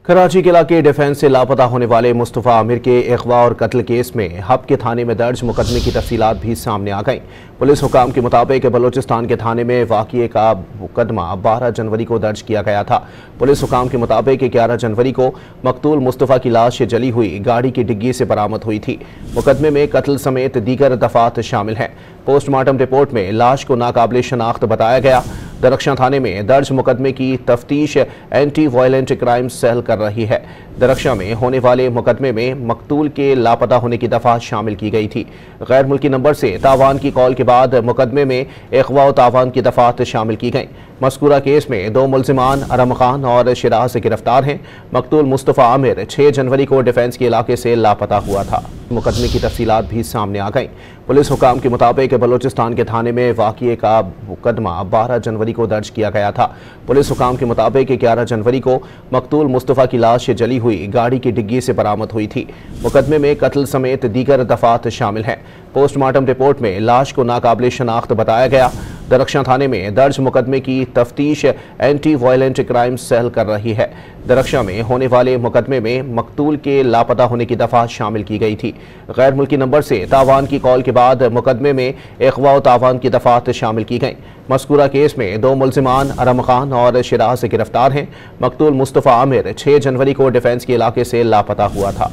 कराची के इलाके डिफेंस से लापता होने वाले मुस्तफ़ा आमिर के अगवा और कत्ल केस में हब के थाने में दर्ज मुकदमे की तफसीलात भी सामने आ गईं। पुलिस हुकाम के मुताबिक बलूचिस्तान के थाने में वाक़ये का मुकदमा 12 जनवरी को दर्ज किया गया था। पुलिस हुकाम के मुताबिक 11 जनवरी को मकतूल मुस्तफ़ा की लाश जली हुई गाड़ी की डिग्गी से बरामद हुई थी। मुकदमे में कत्ल समेत दीगर दफात शामिल हैं। पोस्टमार्टम रिपोर्ट में लाश को नाकाबिल शनाख्त बताया गया। दरख्शां थाने में दर्ज मुकदमे की तफ्तीश एंटी वायलेंट क्राइम सेल कर रही है। दरख्शां में होने वाले मुकदमे में मकतूल के लापता होने की दफा शामिल की गई थी। गैर मुल्की नंबर से तावान की कॉल के बाद मुकदमे में अगवा और तावान की दफात शामिल की गई। मज़कूरा केस में 2 मुल्ज़िमान अरम खान और शिराज गिरफ्तार हैं। मकतूल मुस्तफ़ा आमिर 6 जनवरी को डिफेंस के इलाके से लापता हुआ था। मुकदमे की तफसीलात भी सामने आ गईं। पुलिस हुकाम के मुताबिक बलूचिस्तान के थाने में वाक़ये का मुकदमा 12 जनवरी को दर्ज किया गया था। पुलिस हुकाम के मुताबिक 11 जनवरी को मकतूल मुस्तफ़ा की लाश जली हुई गाड़ी की डिग्गी से बरामद हुई थी। मुकदमे में कत्ल समेत दीगर दफात शामिल हैं। पोस्टमार्टम रिपोर्ट में लाश को नाकाबिल शनाख्त बताया गया। दरख्शां थाने में दर्ज मुकदमे की तफ्तीश एंटी वायलेंट क्राइम सेल कर रही है। दरख्शां में होने वाले मुकदमे में मकतूल के लापता होने की दफा शामिल की गई थी। गैर मुल्की नंबर से तावान की कॉल के बाद मुकदमे में अगवा और तावान की दफात शामिल की गई। मज़कूरा केस में 2 मुल्ज़िमान अरम खान और शिराज गिरफ्तार हैं। मकतूल मुस्तफ़ा आमिर 6 जनवरी को डिफेंस के इलाके से लापता हुआ था।